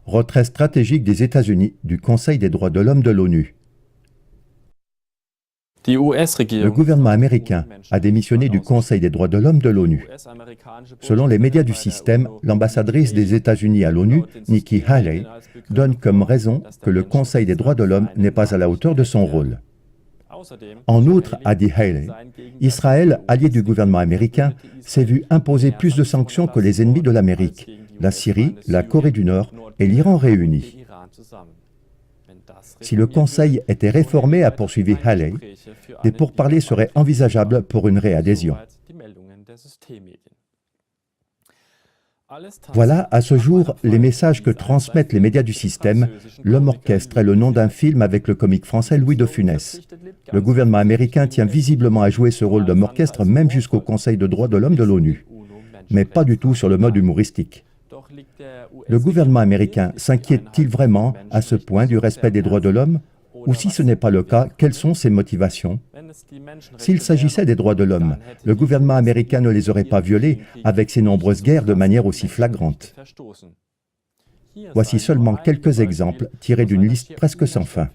retrait stratégique des États-Unis du Conseil des droits de l'homme de l'ONU. Le gouvernement américain a démissionné du Conseil des droits de l'homme de l'ONU. Selon les médias du système, l'ambassadrice des États-Unis à l'ONU, Nikki Haley, donne comme raison que le Conseil des droits de l'homme n'est pas à la hauteur de son rôle. En outre, a dit Haley, Israël, allié du gouvernement américain, s'est vu imposer plus de sanctions que les ennemis de l'Amérique, la Syrie, la Corée du Nord et l'Iran réunis. Si le Conseil était réformé, a poursuivi Haley, des pourparlers seraient envisageables pour une réadhésion. Voilà, à ce jour, les messages que transmettent les médias du système. L'homme orchestre est le nom d'un film avec le comique français Louis de Funès. Le gouvernement américain tient visiblement à jouer ce rôle d'homme orchestre même jusqu'au Conseil des droits de l'homme de l'ONU, mais pas du tout sur le mode humoristique. Le gouvernement américain s'inquiète-t-il vraiment à ce point du respect des droits de l'homme? Ou si ce n'est pas le cas, quelles sont ses motivations? S'il s'agissait des droits de l'homme, le gouvernement américain ne les aurait pas violés avec ses nombreuses guerres de manière aussi flagrante. Voici seulement quelques exemples tirés d'une liste presque sans fin.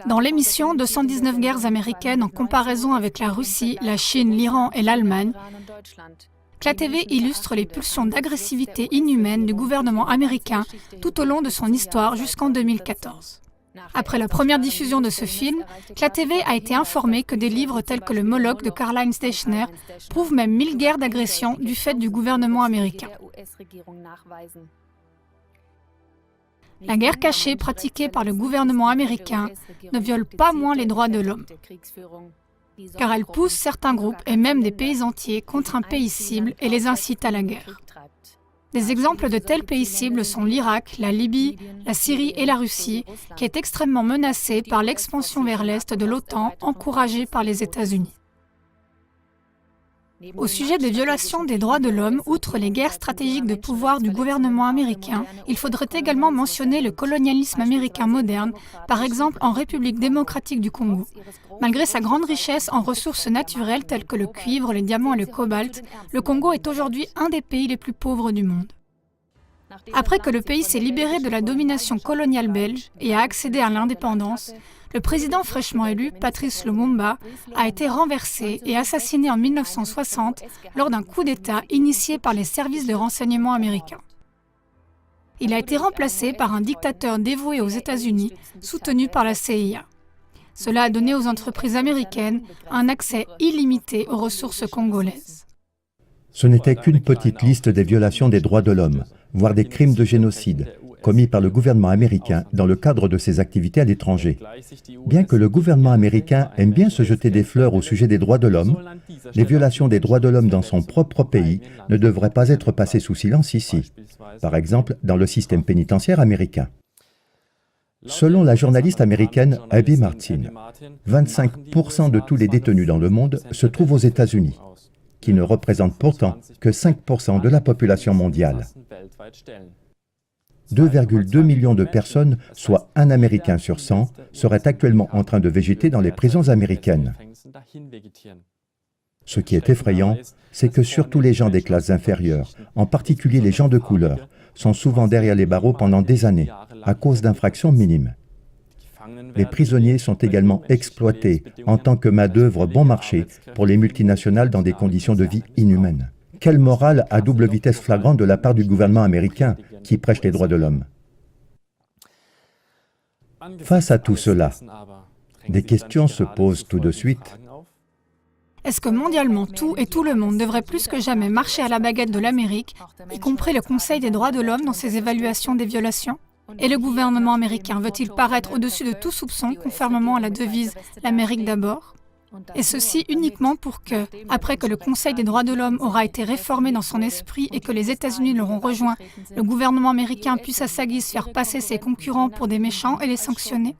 Dans l'émission 219 guerres américaines en comparaison avec la Russie, la Chine, l'Iran et l'Allemagne, CLA-TV illustre les pulsions d'agressivité inhumaine du gouvernement américain tout au long de son histoire jusqu'en 2014. Après la première diffusion de ce film, CLA-TV a été informé que des livres tels que le Moloch de Karl-Heinz Deshner prouvent même 1000 guerres d'agression du fait du gouvernement américain. La guerre cachée pratiquée par le gouvernement américain ne viole pas moins les droits de l'homme, car elle pousse certains groupes et même des pays entiers contre un pays cible et les incite à la guerre. Des exemples de tels pays cibles sont l'Irak, la Libye, la Syrie et la Russie, qui est extrêmement menacée par l'expansion vers l'Est de l'OTAN encouragée par les États-Unis. Au sujet des violations des droits de l'homme, outre les guerres stratégiques de pouvoir du gouvernement américain, il faudrait également mentionner le colonialisme américain moderne, par exemple en République démocratique du Congo. Malgré sa grande richesse en ressources naturelles telles que le cuivre, les diamants et le cobalt, le Congo est aujourd'hui un des pays les plus pauvres du monde. Après que le pays s'est libéré de la domination coloniale belge et a accédé à l'indépendance, le président fraîchement élu, Patrice Lumumba, a été renversé et assassiné en 1960 lors d'un coup d'État initié par les services de renseignement américains. Il a été remplacé par un dictateur dévoué aux États-Unis, soutenu par la CIA. Cela a donné aux entreprises américaines un accès illimité aux ressources congolaises. Ce n'était qu'une petite liste des violations des droits de l'homme, voire des crimes de génocide, commis par le gouvernement américain dans le cadre de ses activités à l'étranger. Bien que le gouvernement américain aime bien se jeter des fleurs au sujet des droits de l'homme, les violations des droits de l'homme dans son propre pays ne devraient pas être passées sous silence ici, par exemple dans le système pénitentiaire américain. Selon la journaliste américaine Abby Martin, 25% de tous les détenus dans le monde se trouvent aux États-Unis, qui ne représentent pourtant que 5% de la population mondiale. 2,2 millions de personnes, soit un Américain sur 100, seraient actuellement en train de végéter dans les prisons américaines. Ce qui est effrayant, c'est que surtout les gens des classes inférieures, en particulier les gens de couleur, sont souvent derrière les barreaux pendant des années, à cause d'infractions minimes. Les prisonniers sont également exploités en tant que main-d'œuvre bon marché pour les multinationales dans des conditions de vie inhumaines. Quelle morale à double vitesse flagrante de la part du gouvernement américain qui prêche les droits de l'homme. Face à tout cela, des questions se posent tout de suite. Est-ce que mondialement tout et tout le monde devrait plus que jamais marcher à la baguette de l'Amérique, y compris le Conseil des droits de l'homme dans ses évaluations des violations? Et le gouvernement américain veut-il paraître au-dessus de tout soupçon, conformément à la devise « l'Amérique d'abord » ? Et ceci uniquement pour que, après que le Conseil des droits de l'homme aura été réformé dans son esprit et que les États-Unis l'auront rejoint, le gouvernement américain puisse à sa guise faire passer ses concurrents pour des méchants et les sanctionner.